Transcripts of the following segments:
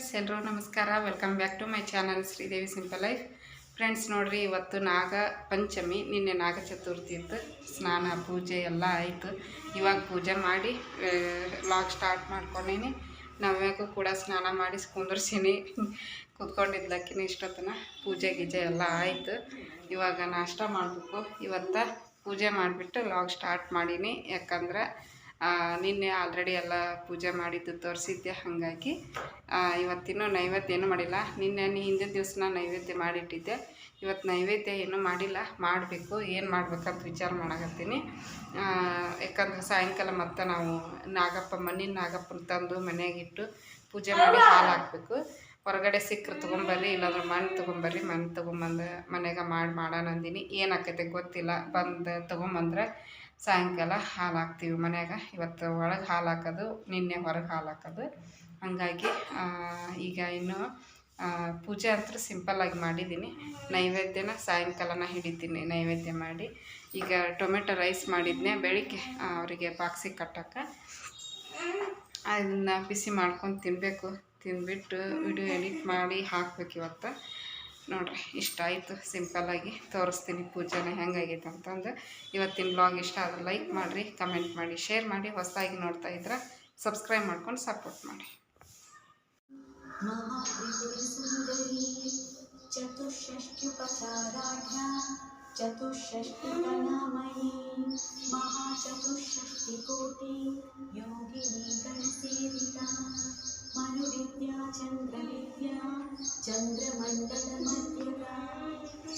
Friends, ಎಲ್ಲರೂ ನಮಸ್ಕಾರ. Welcome back to my channel Sridevi simple life. Friends ನೋಡ್ರಿ, ಇವತ್ತು ನಾಗ ಪಂಚಮಿ, ನಿನ್ನೆ ನಾಗ ಚತುರ್ಥಿ ಇತ್ತು. ಸ್ನಾನ ಪೂಜೆ ಎಲ್ಲ ಆಯಿತು. ಇವಾಗ ಪೂಜೆ ಮಾಡಿ ವ್ಲಾಗ್ ಸ್ಟಾರ್ಟ್ ಮಾಡ್ಕೊಂಡೀನಿ. ನವ್ಯಾಗೂ ಕೂಡ ಸ್ನಾನ ಮಾಡಿ ಕುಂದರ್ಸೀನಿ. ಕೂತ್ಕೊಂಡಿದ್ದಕ್ಕಿನ ಇಷ್ಟೊತ್ತನ ಪೂಜೆ ಗೀಜೆ ಎಲ್ಲ ಆಯಿತು. ಇವಾಗ ನಾಷ್ಟ ಮಾಡಬೇಕು. ಇವತ್ತು ಪೂಜೆ ಮಾಡಿಬಿಟ್ಟು ವ್ಲಾಗ್ ಸ್ಟಾರ್ಟ್ ಮಾಡೀನಿ. ಯಾಕಂದ್ರೆ ನಿನ್ನೆ ಆಲ್ರೆಡಿ ಎಲ್ಲ ಪೂಜೆ ಮಾಡಿದ್ದು ತೋರಿಸಿದ್ದೆ. ಹಾಗಾಗಿ ಇವತ್ತಿನ್ನೂ ನೈವೇದ್ಯ ಏನೂ ಮಾಡಿಲ್ಲ. ನಿನ್ನೆ ಹಿಂದಿನ ದಿವಸ ನೈವೇದ್ಯ ಮಾಡಿಟ್ಟಿದ್ದೆ. ಇವತ್ತು ನೈವೇದ್ಯ ಏನೂ ಮಾಡಿಲ್ಲ, ಮಾಡಬೇಕು. ಏನು ಮಾಡ್ಬೇಕಂತ ವಿಚಾರ ಮಾಡಕತ್ತೀನಿ. ಯಾಕಂದ್ರೆ ಸಾಯಂಕಾಲ ಮತ್ತೆ ನಾವು ಮಣ್ಣಿನ ನಾಗಪ್ಪನ ತಂದು ಮನೆಯಾಗಿಟ್ಟು ಪೂಜೆ ಮಾಡಿ ಹಾಲು ಹಾಕಬೇಕು. ಹೊರಗಡೆ ಸಿಕ್ಕರೆ ತೊಗೊಂಬರ್ರಿ, ಇಲ್ಲಾಂದ್ರೆ ಮಣ್ಣು ತೊಗೊಂಬರ್ರಿ. ಮಣ್ಣು ತೊಗೊಂಬಂದು ಮನೆಗೆ ಮಾಡೋಣ ಅಂದಿನಿ. ಏನಾಕೈತೆ ಗೊತ್ತಿಲ್ಲ. ಬಂದು ತೊಗೊಂಬಂದ್ರೆ ಸಾಯಂಕಾಲ ಹಾಲು ಹಾಕ್ತೀವಿ ಮನ್ಯಾಗ. ಇವತ್ತು ಒಳಗೆ ಹಾಲು ಹಾಕೋದು, ನಿನ್ನೆ ಹೊರಗೆ ಹಾಲು ಹಾಕೋದು. ಹಾಗಾಗಿ ಈಗ ಇನ್ನು ಪೂಜೆ ಅಂತೂ ಸಿಂಪಲ್ಲಾಗಿ ಮಾಡಿದ್ದೀನಿ. ನೈವೇದ್ಯನ ಸಾಯಂಕಾಲನ ಹಿಡಿತೀನಿ ನೈವೇದ್ಯ ಮಾಡಿ. ಈಗ ಟೊಮೆಟೊ ರೈಸ್ ಮಾಡಿದ್ನೆ ಬೆಳಿಗ್ಗೆ ಅವರಿಗೆ ಬಾಕ್ಸಿಗೆ ಕಟ್ಟೋಕ್ಕೆ. ಅದನ್ನು ಬಿಸಿ ಮಾಡ್ಕೊಂಡು ತಿನ್ನಬೇಕು. ತಿಂದ್ಬಿಟ್ಟು ವಿಡಿಯೋ ಎಡಿಟ್ ಮಾಡಿ ಹಾಕ್ಬೇಕು ಇವತ್ತು. ನೋಡಿರಿ, ಇಷ್ಟ ಆಯಿತು. ಸಿಂಪಲ್ಲಾಗಿ ತೋರಿಸ್ತೀನಿ ಪೂಜೆನ ಹೆಂಗಾಗೈತೆ ಅಂತಂದು. ಇವತ್ತಿನ ಬ್ಲಾಗ್ ಇಷ್ಟ ಆದರೆ ಲೈಕ್ ಮಾಡಿರಿ, ಕಮೆಂಟ್ ಮಾಡಿ, ಶೇರ್ ಮಾಡಿ. ಹೊಸದಾಗಿ ನೋಡ್ತಾ ಇದ್ರೆ ಸಬ್ಸ್ಕ್ರೈಬ್ ಮಾಡ್ಕೊಂಡು ಸಪೋರ್ಟ್ ಮಾಡಿ. ಚತುಷ್ಷಷ್ಟಿಕಲಾಮಯಿ ಮಹಾಚತುಷ್ಷಷ್ಟಿಕೋಟಿ ಯೋಗಿನಿ ಗಣಸೇವಿತ ಮನುವಿದ್ಯಾ ಚಂದ್ರವಿದ್ಯಾ ಚಂದ್ರಮಂಡಲ ಮಧ್ಯದ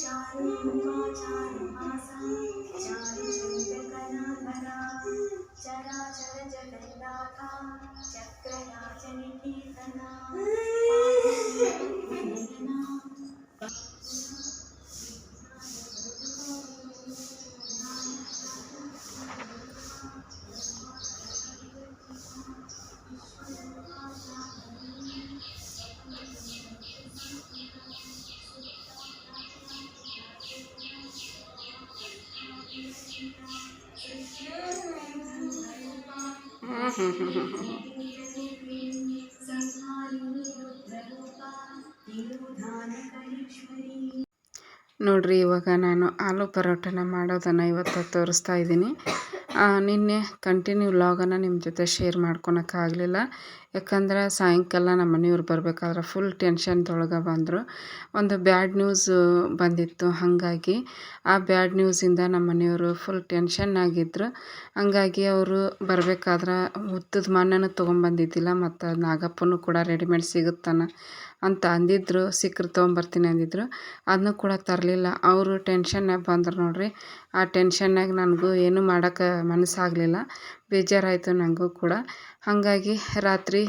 ಚಾರುಮುಖ ಚಾರುಹಾಸ ಚಾರುಚಂದ್ರಕಲಾಧರ ಚರಾಚರ ಜಗನ್ನಾಥ ಚಕ್ರರಾಜನಿಕೇತನ ನೋಡ್ರಿ, ಇವಾಗ ನಾನು ಆಲೂ ಪರೋಟನ ಮಾಡೋದನ್ನು ಇವತ್ತು ತೋರಿಸ್ತಾ ಇದ್ದೀನಿ. ನಿನ್ನೆ ಕಂಟಿನ್ಯೂ ವ್ಲಾಗನ್ನು ನಿಮ್ಮ ಜೊತೆ ಶೇರ್ ಮಾಡ್ಕೊಳಕ್ಕಾಗಲಿಲ್ಲ. ಯಾಕಂದ್ರೆ ಸಾಯಂಕಾಲ ನಮ್ಮ ಮನೆಯವ್ರು ಬರಬೇಕಾದ್ರೆ ಫುಲ್ ಟೆನ್ಷನ್ದೊಳಗೆ ಬಂದರು. ಒಂದು ಬ್ಯಾಡ್ ನ್ಯೂಸ್ ಬಂದಿತ್ತು. ಹಾಗಾಗಿ ಆ ಬ್ಯಾಡ್ ನ್ಯೂಸಿಂದ ನಮ್ಮ ಮನೆಯವರು ಫುಲ್ ಟೆನ್ಷನ್ನಾಗಿದ್ದರು. ಹಂಗಾಗಿ ಅವರು ಬರಬೇಕಾದ್ರೆ ಹುತ್ತದ ಮಣ್ಣನ್ನು ತೊಗೊಂಬಂದಿದ್ದಿಲ್ಲ. ಮತ್ತು ನಾಗಪ್ಪನೂ ಕೂಡ ರೆಡಿಮೇಡ್ ಸಿಗುತ್ತಾನ ಅಂತ ಅಂದಿದ್ರು. ಸಿಕ್ಕರೆ ತೊಗೊಂಬರ್ತೀನಿ ಅಂದಿದ್ರು. ಅದನ್ನೂ ಕೂಡ ತರಲಿಲ್ಲ. ಅವರು ಟೆನ್ಷನ್ನಾಗಿ ಬಂದರು ನೋಡ್ರಿ. ಆ ಟೆನ್ಷನ್ನಾಗಿ ನನಗೂ ಏನೂ ಮಾಡೋಕ್ಕೆ ಮನಸ್ಸಾಗಲಿಲ್ಲ. ಬೇಜಾರಾಯಿತು ನನಗೂ ಕೂಡ. ಹಾಗಾಗಿ ರಾತ್ರಿ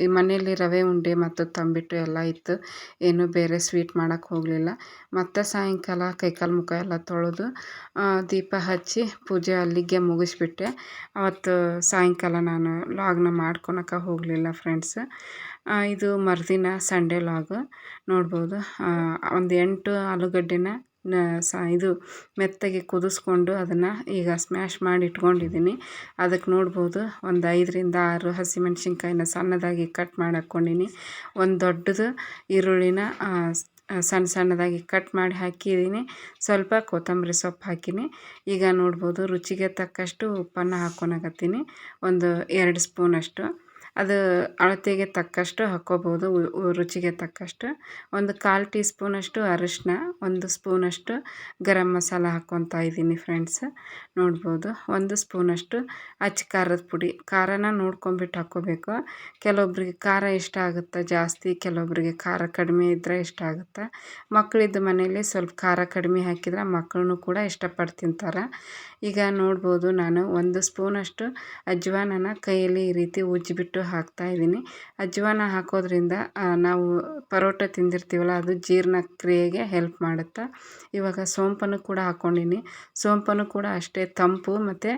ಈ ಮನೆಯಲ್ಲಿ ರವೆ ಉಂಡೆ ಮತ್ತು ತಂಬಿಟ್ಟು ಎಲ್ಲ ಇತ್ತು. ಏನೂ ಬೇರೆ ಸ್ವೀಟ್ ಮಾಡೋಕ್ಕೆ ಹೋಗಲಿಲ್ಲ. ಮತ್ತು ಸಾಯಂಕಾಲ ಕೈಕಾಲು ಮುಖ ಎಲ್ಲ ತೊಳೆದು ದೀಪ ಹಚ್ಚಿ ಪೂಜೆ ಅಲ್ಲಿಗೆ ಮುಗಿಸ್ಬಿಟ್ಟೆ. ಅವತ್ತು ಸಾಯಂಕಾಲ ನಾನು ವ್ಲಾಗ್ನ ಮಾಡ್ಕೊಳಕ್ಕೆ ಹೋಗಲಿಲ್ಲ ಫ್ರೆಂಡ್ಸ್. ಇದು ಮರುದಿನ ಸಂಡೇ ವ್ಲಾಗು. ನೋಡ್ಬೋದು, ಒಂದು 8 ಆಲೂಗಡ್ಡೆನ ಇದು ಮೆತ್ತಗೆ ಕುದಿಸ್ಕೊಂಡು ಅದನ್ನು ಈಗ ಸ್ಮ್ಯಾಶ್ ಮಾಡಿ ಇಟ್ಕೊಂಡಿದ್ದೀನಿ. ಅದಕ್ಕೆ ನೋಡ್ಬೋದು, ಒಂದು 5ರಿಂದ 6 ಹಸಿಮೆಣ್ಸಿನ್ಕಾಯಿನ ಸಣ್ಣದಾಗಿ ಕಟ್ ಮಾಡಿ ಹಾಕ್ಕೊಂಡಿನಿ. ಒಂದು ದೊಡ್ಡದು ಈರುಳ್ಳಿನ ಸಣ್ಣ ಸಣ್ಣದಾಗಿ ಕಟ್ ಮಾಡಿ ಹಾಕಿದ್ದೀನಿ. ಸ್ವಲ್ಪ ಕೊತ್ತಂಬರಿ ಸೊಪ್ಪು ಹಾಕಿನಿ. ಈಗ ನೋಡ್ಬೋದು, ರುಚಿಗೆ ತಕ್ಕಷ್ಟು ಉಪ್ಪನ್ನು ಹಾಕ್ಕೊಳಕತ್ತೀನಿ. ಒಂದು 2 ಸ್ಪೂನಷ್ಟು. ಅದು ಅಳತೆಗೆ ತಕ್ಕಷ್ಟು ಹಾಕ್ಕೋಬೋದು, ರುಚಿಗೆ ತಕ್ಕಷ್ಟು. ಒಂದು 1/4 ಟೀ ಸ್ಪೂನಷ್ಟು ಅರಿಶಿನ, 1 ಸ್ಪೂನಷ್ಟು ಗರಂ ಮಸಾಲ ಹಾಕ್ಕೊತಾ ಇದ್ದೀನಿ ಫ್ರೆಂಡ್ಸ್. ನೋಡ್ಬೋದು, 1 ಸ್ಪೂನಷ್ಟು ಅಚ್ಚ ಖಾರದ ಪುಡಿ. ಖಾರನ ನೋಡ್ಕೊಂಬಿಟ್ಟು ಹಾಕ್ಕೋಬೇಕು. ಕೆಲವೊಬ್ರಿಗೆ ಖಾರ ಇಷ್ಟ ಆಗುತ್ತೆ ಜಾಸ್ತಿ, ಕೆಲವೊಬ್ರಿಗೆ ಖಾರ ಕಡಿಮೆ ಇದ್ದರೆ ಇಷ್ಟ ಆಗುತ್ತೆ. ಮಕ್ಕಳಿದ್ದ ಮನೇಲಿ ಸ್ವಲ್ಪ ಖಾರ ಕಡಿಮೆ ಹಾಕಿದ್ರೆ ಮಕ್ಕಳೂ ಕೂಡ ಇಷ್ಟಪಟ್ಟು ತಿಂತಾರೆ. ಈಗ ನೋಡ್ಬೋದು, ನಾನು 1 ಸ್ಪೂನಷ್ಟು ಅಜ್ವಾನನ ಕೈಯಲ್ಲಿ ಈ ರೀತಿ ಉಜ್ಜಿಬಿಟ್ಟು ಹಾಕ್ತಾಯಿದ್ದೀನಿ. ಅಜ್ವಾನ ಹಾಕೋದ್ರಿಂದ ನಾವು ಪರೋಟ ತಿಂದಿರ್ತೀವಲ್ಲ, ಅದು ಜೀರ್ಣಕ್ರಿಯೆಗೆ ಹೆಲ್ಪ್ ಮಾಡುತ್ತೆ. ಇವಾಗ ಸೋಂಪನ್ನು ಕೂಡ ಹಾಕ್ಕೊಂಡಿನಿ. ಸೋಂಪನ್ನು ಕೂಡ ಅಷ್ಟೇ ತಂಪು ಮತ್ತು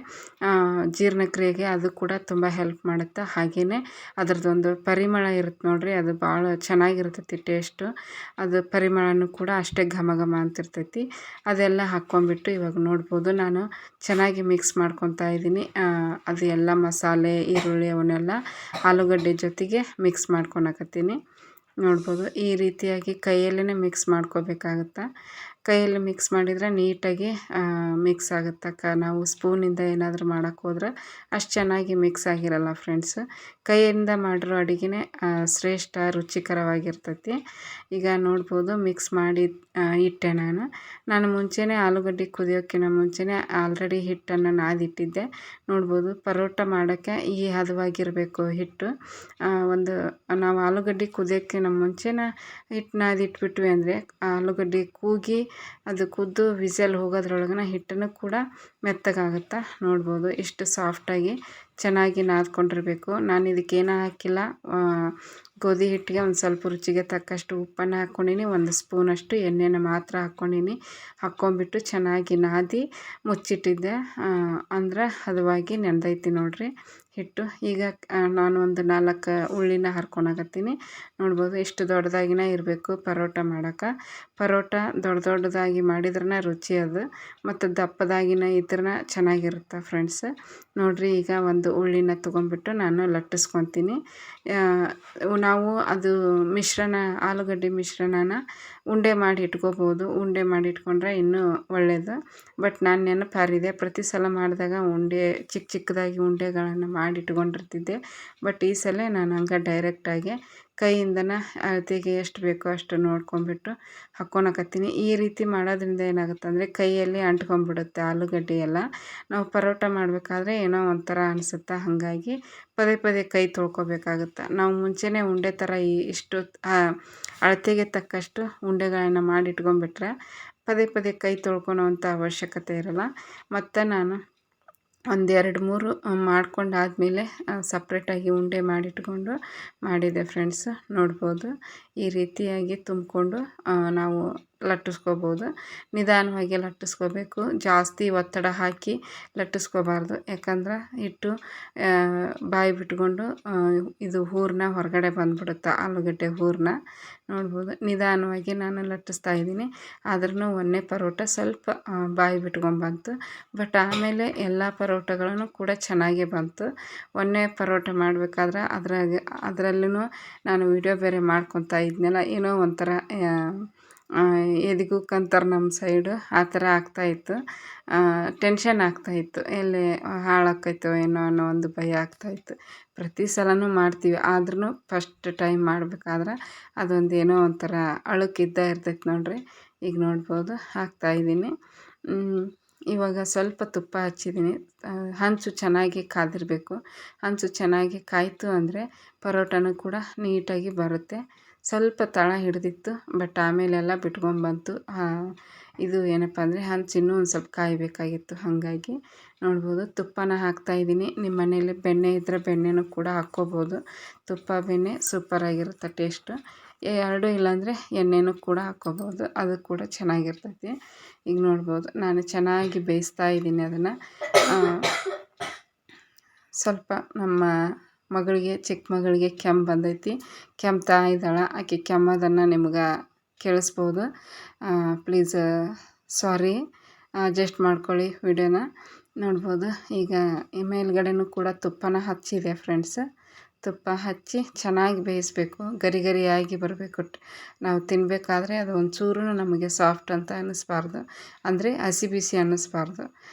ಜೀರ್ಣಕ್ರಿಯೆಗೆ ಅದು ಕೂಡ ತುಂಬ ಹೆಲ್ಪ್ ಮಾಡುತ್ತೆ. ಹಾಗೆಯೇ ಅದರದ್ದೊಂದು ಪರಿಮಳ ಇರುತ್ತೆ ನೋಡ್ರಿ, ಅದು ಭಾಳ ಚೆನ್ನಾಗಿರ್ತೈತಿ ಟೇಸ್ಟು. ಅದು ಪರಿಮಳನೂ ಕೂಡ ಅಷ್ಟೇ ಘಮ ಘಮ ಅಂತಿರ್ತೈತಿ. ಅದೆಲ್ಲ ಹಾಕ್ಕೊಂಬಿಟ್ಟು ಇವಾಗ ನೋಡ್ಬೋದು, ನಾನು ಚೆನ್ನಾಗಿ ಮಿಕ್ಸ್ ಮಾಡ್ಕೊತಾ ಇದ್ದೀನಿ. ಅದು ಎಲ್ಲ ಮಸಾಲೆ ಈರುಳ್ಳಿ ಅವನ್ನೆಲ್ಲ ಆಲೂಗಡ್ಡೆ ಜೊತೆಗೆ ಮಿಕ್ಸ್ ಮಾಡ್ಕೊಳಕತ್ತೀನಿ. ನೋಡ್ಬೋದು ಈ ರೀತಿಯಾಗಿ ಕೈಯಲ್ಲೇ ಮಿಕ್ಸ್ ಮಾಡ್ಕೋಬೇಕಾಗುತ್ತೆ. ಕೈಯಲ್ಲಿ ಮಿಕ್ಸ್ ಮಾಡಿದರೆ ನೀಟಾಗಿ ಮಿಕ್ಸ್ ಆಗುತ್ತೆ. ನಾವು ಸ್ಪೂನಿಂದ ಏನಾದರೂ ಮಾಡೋಕ್ಕೆ ಹೋದ್ರೆ ಅಷ್ಟು ಚೆನ್ನಾಗಿ ಮಿಕ್ಸ್ ಆಗಿರಲ್ಲ ಫ್ರೆಂಡ್ಸ್. ಕೈಯಿಂದ ಮಾಡಿರೋ ಅಡುಗೆನೇ ಶ್ರೇಷ್ಠ, ರುಚಿಕರವಾಗಿರ್ತೈತಿ. ಈಗ ನೋಡ್ಬೋದು ಮಿಕ್ಸ್ ಮಾಡಿ ಇಟ್ಟೆ ನಾನು ಮುಂಚೆನೇ ಆಲೂಗಡ್ಡೆ ಕುದಿಯೋಕ್ಕಿಂತ ಮುಂಚೆನೇ ಆಲ್ರೆಡಿ ಹಿಟ್ಟನ್ನು ನಾದಿಟ್ಟಿದ್ದೆ. ನೋಡ್ಬೋದು ಪರೋಟ ಮಾಡೋಕ್ಕೆ ಈ ಹದವಾಗಿರಬೇಕು ಹಿಟ್ಟು. ನಾವು ಆಲೂಗಡ್ಡೆ ಕುದಿಯೋಕ್ಕಿಂತ ಮುಂಚೆನೇ ಹಿಟ್ಟು ನಾದಿಟ್ಬಿಟ್ವಿ ಅಂದರೆ ಆಲೂಗಡ್ಡೆ ಕೂಗಿ ಅದು ಕುದ್ದು ವಿಸಲ್ ಹೋಗೋದ್ರೊಳಗೆ ಹಿಟ್ಟನ್ನು ಕೂಡ ಮೆತ್ತಗಾಗುತ್ತೆ. ನೋಡ್ಬೋದು ಇಷ್ಟು ಸಾಫ್ಟಾಗಿ ಚೆನ್ನಾಗಿ ನಾದ್ಕೊಂಡಿರಬೇಕು. ನಾನು ಇದಕ್ಕೇನು ಹಾಕಿಲ್ಲ, ಗೋಧಿ ಹಿಟ್ಟಿಗೆ ಒಂದು ಸ್ವಲ್ಪ ರುಚಿಗೆ ತಕ್ಕಷ್ಟು ಉಪ್ಪನ್ನು ಹಾಕ್ಕೊಂಡೀನಿ, ಒಂದು ಸ್ಪೂನಷ್ಟು ಎಣ್ಣೆನ ಮಾತ್ರ ಹಾಕ್ಕೊಂಬಿಟ್ಟು ಚೆನ್ನಾಗಿ ನಾದಿ ಮುಚ್ಚಿಟ್ಟಿದ್ದೆ. ಅಂದ್ರೆ ಹದವಾಗಿ ನೆಂದೈತಿ ನೋಡ್ರಿ ಹಿಟ್ಟು. ಈಗ ನಾನು ಒಂದು 4 ಉಳ್ಳಿನ ಹರ್ಕೊಳಕತ್ತೀನಿ. ನೋಡ್ಬೋದು ಎಷ್ಟು ದೊಡ್ಡದಾಗಿನ ಇರಬೇಕು ಪರೋಟ ಮಾಡೋಕೆ. ಪರೋಟ ದೊಡ್ಡದಾಗಿ ಮಾಡಿದ್ರೆ ರುಚಿ ಅದು, ಮತ್ತು ದಪ್ಪದಾಗಿನ ಇದ್ರೆ ಚೆನ್ನಾಗಿರುತ್ತೆ ಫ್ರೆಂಡ್ಸ್. ನೋಡ್ರಿ ಈಗ ಒಂದು ಉಳ್ಳಿನ ತೊಗೊಂಡ್ಬಿಟ್ಟು ನಾನು ಲಟ್ಟಿಸ್ಕೊತೀನಿ. ನಾವು ಅದು ಆಲೂಗಡ್ಡೆ ಮಿಶ್ರಣನ ಉಂಡೆ ಮಾಡಿ ಇಟ್ಕೋಬೋದು. ಉಂಡೆ ಮಾಡಿ ಇಟ್ಕೊಂಡ್ರೆ ಇನ್ನೂ ಒಳ್ಳೆಯದು. ಬಟ್ ನಾನು ನೆನಪಾರಿದೆ, ಪ್ರತಿ ಸಲ ಮಾಡಿದಾಗ ಉಂಡೆ ಚಿಕ್ಕದಾಗಿ ಉಂಡೆಗಳನ್ನು ಮಾಡಿ ಇಟ್ಕೊಂಡಿರ್ತಿದ್ದೆ. ಬಟ್ ಈ ಸಲ ನಾನು ಹಂಗೆ ಡೈರೆಕ್ಟಾಗಿ ಕೈಯಿಂದನೇ ಅಳತೆಗೆ ಎಷ್ಟು ಬೇಕೋ ಅಷ್ಟು ನೋಡ್ಕೊಂಬಿಟ್ಟು ಹಾಕ್ಕೊಳಕತ್ತೀನಿ. ಈ ರೀತಿ ಮಾಡೋದ್ರಿಂದ ಏನಾಗುತ್ತೆ ಅಂದರೆ ಕೈಯಲ್ಲಿ ಅಂಟ್ಕೊಂಡ್ಬಿಡುತ್ತೆ ಆಲೂಗಡ್ಡೆ ಎಲ್ಲ. ನಾವು ಪರೋಟ ಮಾಡಬೇಕಾದ್ರೆ ಏನೋ ಒಂಥರ ಅನಿಸುತ್ತೆ. ಹಾಗಾಗಿ ಪದೇ ಕೈ ತೊಳ್ಕೊಬೇಕಾಗುತ್ತೆ. ನಾವು ಮುಂಚೆನೇ ಉಂಡೆ ಥರ ಇಷ್ಟು ಅಳತೆಗೆ ತಕ್ಕಷ್ಟು ಉಂಡೆಗಳನ್ನು ಮಾಡಿ ಇಟ್ಕೊಂಡ್ಬಿಟ್ರೆ ಪದೇ ಕೈ ತೊಳ್ಕೊಳೋವಂಥ ಅವಶ್ಯಕತೆ ಇರಲ್ಲ. ಮತ್ತು ನಾನು ಒಂದು 2-3 ಮಾಡ್ಕೊಂಡಾದಮೇಲೆ ಸಪ್ರೇಟಾಗಿ ಉಂಡೆ ಮಾಡಿಟ್ಕೊಂಡು ಮಾಡಿದೆ ಫ್ರೆಂಡ್ಸ್. ನೋಡ್ಬೋದು ಈ ರೀತಿಯಾಗಿ ತುಂಬಿಕೊಂಡು ನಾವು ಲಟ್ಟಿಸ್ಕೋಬೋದು. ನಿಧಾನವಾಗಿ ಲಟ್ಟಿಸ್ಕೋಬೇಕು, ಜಾಸ್ತಿ ಒತ್ತಡ ಹಾಕಿ ಲಟ್ಟಿಸ್ಕೋಬಾರ್ದು. ಯಾಕಂದ್ರೆ ಹಿಟ್ಟು ಬಾಯಿ ಬಿಟ್ಕೊಂಡು ಇದು ಹೂರಣ ಹೊರಗಡೆ ಬಂದುಬಿಡುತ್ತೆ, ಆಲೂಗಡ್ಡೆ ಹೂರಣ. ನೋಡ್ಬೋದು ನಿಧಾನವಾಗಿ ನಾನು ಲಟ್ಟಿಸ್ತಾ ಇದ್ದೀನಿ. ಆದ್ರೂ ಒಂದೇ ಪರೋಟ ಸ್ವಲ್ಪ ಬಾಯಿ ಬಿಟ್ಕೊಂಡ್ಬಂತು. ಬಟ್ ಆಮೇಲೆ ಎಲ್ಲ ಪರೋಟಗಳನ್ನು ಕೂಡ ಚೆನ್ನಾಗೇ ಬಂತು. ಒಂದೇ ಪರೋಟ ಮಾಡಬೇಕಾದ್ರೆ ಅದರಲ್ಲೂ ನಾನು ವಿಡಿಯೋ ಬೇರೆ ಮಾಡ್ಕೊತಾ ಇದ್ನಲ್ಲ, ಏನೋ ಒಂಥರ ಎದಿಗೂ ಕಂತಾರೆ ನಮ್ಮ ಸೈಡು, ಆ ಥರ ಆಗ್ತಾಯಿತ್ತು. ಟೆನ್ಷನ್ ಆಗ್ತಾಯಿತ್ತು, ಎಲ್ಲಿ ಹಾಳಾಕೈತೋ ಏನೋ ಅನ್ನೋ ಒಂದು ಭಯ ಆಗ್ತಾಯಿತ್ತು. ಪ್ರತಿ ಸಲನೂ ಮಾಡ್ತೀವಿ, ಆದ್ರೂ ಫಸ್ಟ್ ಟೈಮ್ ಮಾಡಬೇಕಾದ್ರೆ ಅದೊಂದು ಏನೋ ಒಂಥರ ಅಳುಕಿದ್ದೇ ಇರ್ತೈತೆ ನೋಡ್ರಿ. ಈಗ ನೋಡ್ಬೋದು ಹಾಕ್ತಾಯಿದ್ದೀನಿ. ಇವಾಗ ಸ್ವಲ್ಪ ತುಪ್ಪ ಹಚ್ಚಿದ್ದೀನಿ. ಹಂಚು ಚೆನ್ನಾಗಿ ಕಾದಿರಬೇಕು. ಹಂಚು ಚೆನ್ನಾಗಿ ಕಾಯ್ತು ಅಂದರೆ ಪರೋಟನೂ ಕೂಡ ನೀಟಾಗಿ ಬರುತ್ತೆ. ಸ್ವಲ್ಪ ತಳ ಹಿಡಿದಿತ್ತು, ಬಟ್ ಆಮೇಲೆಲ್ಲ ಬಿಟ್ಕೊಂಡ್ಬಂತು. ಇದು ಏನಪ್ಪ ಅಂದರೆ ಹಂಚು ಇನ್ನೂ ಒಂದು ಸ್ವಲ್ಪ ಕಾಯಬೇಕಾಗಿತ್ತು. ಹಾಗಾಗಿ ನೋಡ್ಬೋದು ತುಪ್ಪನ ಹಾಕ್ತಾಯಿದ್ದೀನಿ. ನಿಮ್ಮ ಮನೇಲಿ ಬೆಣ್ಣೆ ಇದ್ದರೆ ಬೆಣ್ಣೆನೂ ಕೂಡ ಹಾಕ್ಕೋಬೋದು. ತುಪ್ಪ ಬೆಣ್ಣೆ ಸೂಪರಾಗಿರುತ್ತೆ ಟೇಸ್ಟು. ಎರಡೂ ಇಲ್ಲಾಂದರೆ ಎಣ್ಣೆನೂ ಕೂಡ ಹಾಕ್ಕೋಬೋದು, ಅದು ಕೂಡ ಚೆನ್ನಾಗಿರ್ತೈತಿ. ಈಗ ನೋಡ್ಬೋದು ನಾನು ಚೆನ್ನಾಗಿ ಬೇಯಿಸ್ತಾ ಇದ್ದೀನಿ ಅದನ್ನು. ಸ್ವಲ್ಪ ನಮ್ಮ ಮಗಳಿಗೆ, ಚಿಕ್ಕ ಮಗಳಿಗೆ ಕೆಮ್ಮು ಬಂದೈತಿ, ಕೆಮ್ತಾ ಇದ್ದಾಳೆ. ಆಕೆ ಕೆಮ್ಮೋದನ್ನು ನಿಮ್ಗೆ ಕೇಳಿಸ್ಬೋದು. ಪ್ಲೀಸ್ ಸಾರಿ, ಅಡ್ಜಸ್ಟ್ ಮಾಡ್ಕೊಳ್ಳಿ ವಿಡಿಯೋನ. ನೋಡ್ಬೋದು ಈಗ ಮೇಲ್ಗಡೆನೂ ಕೂಡ ತುಪ್ಪನ ಹಚ್ಚಿದೆ ಫ್ರೆಂಡ್ಸ್. ತುಪ್ಪ ಹಚ್ಚಿ ಚೆನ್ನಾಗಿ ಬೇಯಿಸಬೇಕು, ಗರಿಯಾಗಿ ಬರಬೇಕು. ನಾವು ತಿನ್ನಬೇಕಾದ್ರೆ ಅದು ಒಂಚೂರು ನಮಗೆ ಸಾಫ್ಟ್ ಅಂತ ಅನ್ನಿಸ್ಬಾರ್ದು, ಅಂದರೆ ಹಸಿ ಬಿಸಿ ಅನ್ನಿಸ್ಬಾರ್ದು.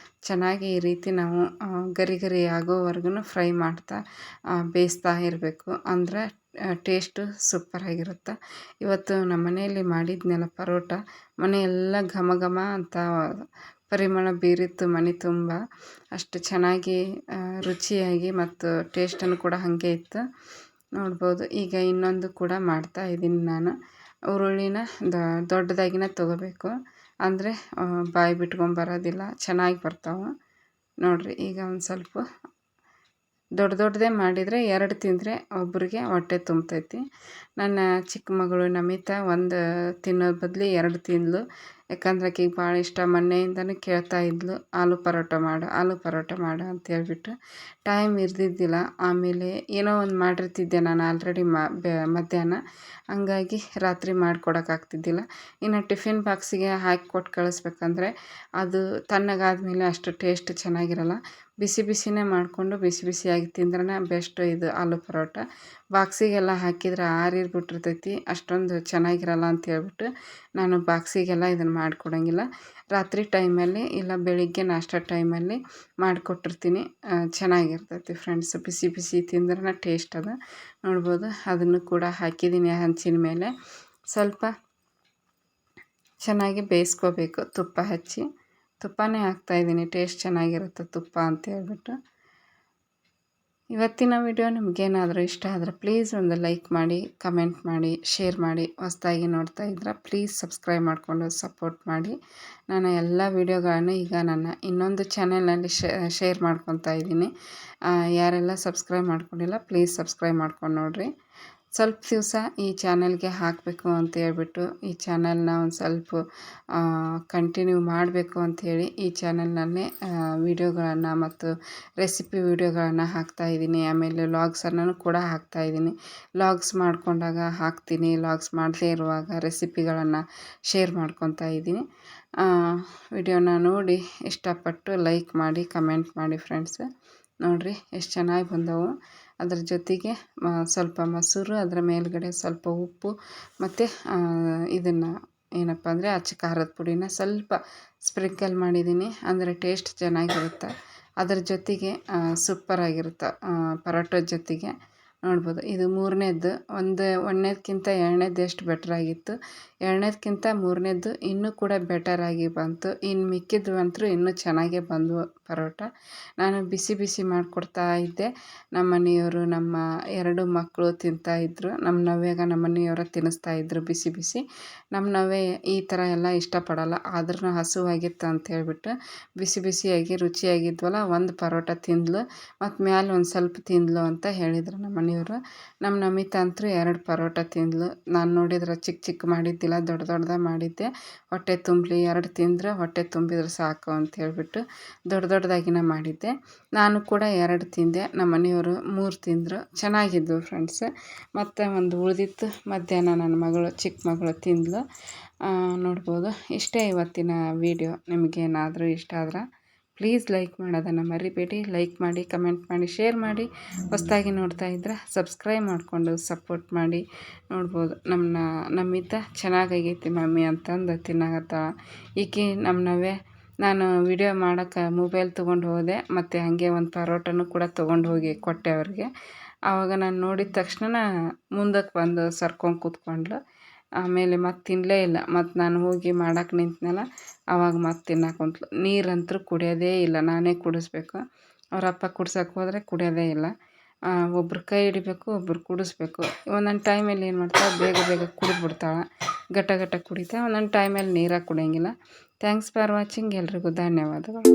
ಚೆನ್ನಾಗಿ ಈ ರೀತಿ ನಾವು ಗರಿ ಆಗೋವರೆಗೂ ಫ್ರೈ ಮಾಡ್ತಾ ಬೇಯಿಸ್ತಾ ಇರಬೇಕು. ಅಂದರೆ ಟೇಸ್ಟು ಸೂಪರಾಗಿರುತ್ತೆ. ಇವತ್ತು ನಮ್ಮ ಮನೆಯಲ್ಲಿ ಮಾಡಿದ್ನೆಲ್ಲ ಪರೋಟ, ಮನೆಯೆಲ್ಲ ಘಮ ಅಂತ ಪರಿಮಳ ಬೀರಿತ್ತು ಮನೆ ತುಂಬ. ಅಷ್ಟು ಚೆನ್ನಾಗಿ ರುಚಿಯಾಗಿ ಮತ್ತು ಟೇಸ್ಟನ್ನು ಕೂಡ ಹಾಗೆ ಇತ್ತು. ನೋಡ್ಬೋದು ಈಗ ಇನ್ನೊಂದು ಕೂಡ ಮಾಡ್ತಾಯಿದ್ದೀನಿ ನಾನು. ಈರುಳ್ಳಿನ ದೊಡ್ಡದಾಗಿನ ತೊಗೋಬೇಕು, ಅಂದರೆ ಬಾಯಿ ಬಿಟ್ಕೊಂಬರೋದಿಲ್ಲ, ಚೆನ್ನಾಗಿ ಬರ್ತಾವೆ. ನೋಡಿರಿ ಈಗ ಒಂದು ಸ್ವಲ್ಪ ದೊಡ್ಡದೇ ಮಾಡಿದರೆ 2 ತಿಂದರೆ ಒಬ್ಬರಿಗೆ ಹೊಟ್ಟೆ ತುಂಬ್ತೈತಿ. ನನ್ನ ಚಿಕ್ಕ ಮಗಳು ನಮಿತಾ ಒಂದು ತಿನ್ನೋ ಬದಲು 2 ತಿಂದಳು. ಯಾಕಂದ್ರೆ ಆಕೆಗೆ ಭಾಳ ಇಷ್ಟ. ಮೊನ್ನೆಯಿಂದನೂ ಕೇಳ್ತಾ ಇದ್ಲು ಆಲೂ ಪರೋಟ ಮಾಡು ಅಂತ ಹೇಳ್ಬಿಟ್ಟು. ಟೈಮ್ ಇರ್ದಿದ್ದಿಲ್ಲ. ಆಮೇಲೆ ಏನೋ ಒಂದು ಮಾಡಿರ್ತಿದ್ದೆ ನಾನು ಆಲ್ರೆಡಿ ಮಧ್ಯಾಹ್ನ. ಹಂಗಾಗಿ ರಾತ್ರಿ ಮಾಡ್ಕೊಡೋಕ್ಕಾಗ್ತಿದ್ದಿಲ್ಲ. ಇನ್ನು ಟಿಫಿನ್ ಬಾಕ್ಸಿಗೆ ಹಾಕಿ ಕೊಟ್ಟು ಕಳಿಸ್ಬೇಕಂದ್ರೆ ಅದು ತಣ್ಣಗಾದ್ಮೇಲೆ ಅಷ್ಟು ಟೇಸ್ಟ್ ಚೆನ್ನಾಗಿರಲ್ಲ. ಬಿಸಿ ಬಿಸಿನೇ ಮಾಡಿಕೊಂಡು ಬಿಸಿ ಬಿಸಿಯಾಗಿ ತಿಂದ್ರೆ ಬೆಸ್ಟ್ ಇದು ಆಲೂ ಪರೋಟ. ಬಾಕ್ಸಿಗೆಲ್ಲ ಹಾಕಿದ್ರೆ ಆರಿರ್ಬಿಟ್ಟಿರ್ತೈತಿ, ಅಷ್ಟೊಂದು ಚೆನ್ನಾಗಿರಲ್ಲ ಅಂತ ಹೇಳ್ಬಿಟ್ಟು ನಾನು ಬಾಕ್ಸಿಗೆಲ್ಲ ಇದನ್ನು ಮಾಡಿಕೊಡಂಗಿಲ್ಲ. ರಾತ್ರಿ ಟೈಮಲ್ಲಿ ಇಲ್ಲ ಬೆಳಿಗ್ಗೆ ನಾಷ್ಟ ಟೈಮಲ್ಲಿ ಮಾಡಿಕೊಟ್ಟಿರ್ತೀನಿ. ಚೆನ್ನಾಗಿರ್ತೈತಿ ಫ್ರೆಂಡ್ಸ್. ಬಿಸಿ ಬಿಸಿ ತಿಂದ್ರೆ ಟೇಸ್ಟ್ ಅದ ನೋಡ್ಬೋದು. ಅದನ್ನು ಕೂಡ ಹಾಕಿದ್ದೀನಿ ಹಂಚಿನ ಮೇಲೆ. ಸ್ವಲ್ಪ ಚೆನ್ನಾಗಿ ಬೇಯಿಸ್ಕೋಬೇಕು ತುಪ್ಪ ಹಚ್ಚಿ. ತುಪ್ಪನೇ ಹಾಕ್ತಾಯಿದ್ದೀನಿ, ಟೇಸ್ಟ್ ಚೆನ್ನಾಗಿರುತ್ತೆ ತುಪ್ಪ ಅಂತ ಹೇಳ್ಬಿಟ್ಟು. ಇವತ್ತಿನ ವಿಡಿಯೋ ನಿಮಗೇನಾದರೂ ಇಷ್ಟ ಆದರೆ ಪ್ಲೀಸ್ ಒಂದು ಲೈಕ್ ಮಾಡಿ, ಕಮೆಂಟ್ ಮಾಡಿ, ಶೇರ್ ಮಾಡಿ. ಹೊಸ್ದಾಗಿ ನೋಡ್ತಾ ಇದ್ರೆ ಪ್ಲೀಸ್ ಸಬ್ಸ್ಕ್ರೈಬ್ ಮಾಡಿಕೊಂಡು ಸಪೋರ್ಟ್ ಮಾಡಿ. ನಾನು ಎಲ್ಲ ವೀಡಿಯೋಗಳನ್ನು ಈಗ ನನ್ನ ಇನ್ನೊಂದು ಚಾನೆಲ್ನಲ್ಲಿ ಶೇರ್ ಮಾಡ್ಕೊತಾ ಇದ್ದೀನಿ. ಯಾರೆಲ್ಲ ಸಬ್ಸ್ಕ್ರೈಬ್ ಮಾಡ್ಕೊಂಡಿಲ್ಲ ಪ್ಲೀಸ್ ಸಬ್ಸ್ಕ್ರೈಬ್ ಮಾಡ್ಕೊಂಡು ನೋಡಿರಿ. ಸ್ವಲ್ಪ ದಿವಸ ಈ ಚಾನಲ್ಗೆ ಹಾಕಬೇಕು ಅಂತ ಹೇಳ್ಬಿಟ್ಟು ಈ ಚಾನಲ್ನ ಒಂದು ಸ್ವಲ್ಪ ಕಂಟಿನ್ಯೂ ಮಾಡಬೇಕು ಅಂಥೇಳಿ ಈ ಚಾನಲ್ನಲ್ಲೇ ವೀಡಿಯೋಗಳನ್ನು ಮತ್ತು ರೆಸಿಪಿ ವೀಡಿಯೋಗಳನ್ನು ಹಾಕ್ತಾಯಿದ್ದೀನಿ. ಆಮೇಲೆ ವ್ಲಾಗ್ಸನ್ನು ಕೂಡ ಹಾಕ್ತಾಯಿದ್ದೀನಿ. ವ್ಲಾಗ್ಸ್ ಮಾಡಿಕೊಂಡಾಗ ಹಾಕ್ತೀನಿ, ವ್ಲಾಗ್ಸ್ ಮಾಡದೇ ಇರುವಾಗ ರೆಸಿಪಿಗಳನ್ನು ಶೇರ್ ಮಾಡ್ಕೊತಾ ಇದ್ದೀನಿ. ವಿಡಿಯೋನ ನೋಡಿ ಇಷ್ಟಪಟ್ಟು ಲೈಕ್ ಮಾಡಿ, ಕಮೆಂಟ್ ಮಾಡಿ ಫ್ರೆಂಡ್ಸ್. ನೋಡಿರಿ ಎಷ್ಟು ಚೆನ್ನಾಗಿ ಬಂದವು. ಅದರ ಜೊತೆಗೆ ಸ್ವಲ್ಪ ಮೊಸರು, ಅದರ ಮೇಲ್ಗಡೆ ಸ್ವಲ್ಪ ಉಪ್ಪು ಮತ್ತು ಇದನ್ನು ಏನಪ್ಪ ಅಂದರೆ ಅಚ್ಚ ಖಾರದ ಪುಡಿನ ಸ್ವಲ್ಪ ಸ್ಪ್ರಿಂಕಲ್ ಮಾಡಿದ್ದೀನಿ. ಅಂದರೆ ಟೇಸ್ಟ್ ಚೆನ್ನಾಗಿರುತ್ತೆ. ಅದರ ಜೊತೆಗೆ ಸೂಪರಾಗಿರುತ್ತೆ ಪರೋಟದ ಜೊತೆಗೆ. ನೋಡ್ಬೋದು ಇದು ಮೂರನೇದು. ಒಂದನೇದಕ್ಕಿಂತ ಎರಡನೇದು ಎಷ್ಟು ಬೆಟ್ರಾಗಿತ್ತು, ಎರಡನೇದಕ್ಕಿಂತ ಮೂರನೇದು ಇನ್ನೂ ಕೂಡ ಬೆಟರಾಗಿ ಬಂತು. ಇನ್ನು ಮಿಕ್ಕಿದ್ದು ಅಂತೂ ಇನ್ನೂ ಚೆನ್ನಾಗೇ ಬಂದವು ಪರೋಟ. ನಾನು ಬಿಸಿ ಬಿಸಿ ಮಾಡಿಕೊಡ್ತಾ ಇದ್ದೆ. ನಮ್ಮ ಮನೆಯವರು, ನಮ್ಮ 2 ಮಕ್ಕಳು ತಿಂತಾಯಿದ್ರು. ನಮ್ಮ ನವ್ಯಾಗ ನಮ್ಮ ಮನೆಯವರು ತಿನ್ನಿಸ್ತಾಯಿದ್ರು ಬಿಸಿ ಬಿಸಿ. ನಮ್ಮ ನವ್ಯ ಈ ಥರ ಎಲ್ಲ ಇಷ್ಟಪಡಲ್ಲ, ಆದ್ರೂ ಹಸುವಾಗಿತ್ತು ಅಂತ ಹೇಳ್ಬಿಟ್ಟು ಬಿಸಿ ಬಿಸಿಯಾಗಿ ರುಚಿಯಾಗಿದ್ವಲ್ಲ ಒಂದು ಪರೋಟ ತಿಂದ್ಲು. ಮತ್ತು ಮ್ಯಾಲೆ ಒಂದು ಸ್ವಲ್ಪ ತಿಂದ್ಲು ಅಂತ ಹೇಳಿದರು ನಮ್ಮ ಮನೆಯವರು. ನಮ್ಮ ನಮಿತಾ ಅಂತೂ 2 ಪರೋಟ ತಿಂದ್ಲು. ನಾನು ನೋಡಿದ್ರೆ ಚಿಕ್ಕ ಚಿಕ್ಕ ಮಾಡಿದ್ದಿಲ್ಲ, ದೊಡ್ಡ ದೊಡ್ಡದಾಗಿ ಮಾಡಿದ್ದೆ. ಹೊಟ್ಟೆ ತುಂಬಲಿ, 2 ತಿಂದರೆ ಹೊಟ್ಟೆ ತುಂಬಿದ್ರೆ ಸಾಕು ಅಂತ ಹೇಳ್ಬಿಟ್ಟು ದೊಡ್ಡದಾಗಿನ ಮಾಡಿದ್ದೆ. ನಾನು ಕೂಡ 2 ತಿಂದೆ, ನಮ್ಮ ಮನೆಯವರು 3 ತಿಂದರು. ಚೆನ್ನಾಗಿದ್ವು ಫ್ರೆಂಡ್ಸ್. ಮತ್ತು ಒಂದು ಉಳಿದಿತ್ತು ಮಧ್ಯಾಹ್ನ ನನ್ನ ಮಗಳು, ಚಿಕ್ಕ ಮಗಳು ತಿಂದ್ಲು. ನೋಡ್ಬೋದು. ಇಷ್ಟೇ ಇವತ್ತಿನ ವಿಡಿಯೋ. ನಿಮಗೇನಾದರೂ ಇಷ್ಟ ಆದ್ರೆ ಪ್ಲೀಸ್ ಲೈಕ್ ಮಾಡೋದನ್ನು ಮರಿಬೇಡಿ. ಲೈಕ್ ಮಾಡಿ, ಕಮೆಂಟ್ ಮಾಡಿ, ಶೇರ್ ಮಾಡಿ. ಹೊಸ್ದಾಗಿ ನೋಡ್ತಾ ಇದ್ರೆ ಸಬ್ಸ್ಕ್ರೈಬ್ ಮಾಡಿಕೊಂಡು ಸಪೋರ್ಟ್ ಮಾಡಿ. ನೋಡ್ಬೋದು ನಮ್ಮಿತ ಚೆನ್ನಾಗೈತಿ ಮಮ್ಮಿ ಅಂತಂದು ತಿನ್ನಾಗತ್ತಾಳ ಈಕೆ. ನಮ್ಮ ನವ್ಯ ನಾನು ವಿಡಿಯೋ ಮಾಡೋಕ್ಕೆ ಮೊಬೈಲ್ ತೊಗೊಂಡು ಹೋದೆ, ಮತ್ತು ಹಾಗೆ ಒಂದು ಪರೋಟನೂ ಕೂಡ ತೊಗೊಂಡು ಹೋಗಿ ಕೊಟ್ಟೆ ಅವ್ರಿಗೆ. ಆವಾಗ ನಾನು ನೋಡಿದ ತಕ್ಷಣ ಮುಂದಕ್ಕೆ ಬಂದು ಸರ್ಕೊಂಡು ಕೂತ್ಕೊಂಡ್ಳು. ಆಮೇಲೆ ಮತ್ತೆ ತಿನ್ನಲೇ ಇಲ್ಲ. ಮತ್ತು ನಾನು ಹೋಗಿ ಮಾಡೋಕೆ ನಿಂತನಲ್ಲ, ಆವಾಗ ಮತ್ತೆ ತಿನ್ನಕ್ಕೆ ಕುಂತ್ಲು. ನೀರಂತೂ ಕುಡಿಯೋದೇ ಇಲ್ಲ, ನಾನೇ ಕುಡಿಸ್ಬೇಕು. ಅವರಪ್ಪ ಕುಡ್ಸೋಕೆ ಹೋದರೆ ಕುಡಿಯೋದೇ ಇಲ್ಲ. ಒಬ್ರು ಕೈ ಹಿಡಿಬೇಕು, ಒಬ್ರು ಕುಡಿಸ್ಬೇಕು. ಒಂದೊಂದು ಟೈಮಲ್ಲಿ ಏನು ಮಾಡ್ತಾಳೆ, ಬೇಗ ಬೇಗ ಕುಡಿದ್ಬಿಡ್ತಾಳೆ, ಘಟ ಕುಡಿತಾಳೆ. ಒಂದೊಂದು ಟೈಮಲ್ಲಿ ನೀರಾಗಿ ಕುಡಿಯೋಂಗಿಲ್ಲ. Thanks for watching. ಎಲ್ರಿಗೂ ಧನ್ಯವಾದಗಳು.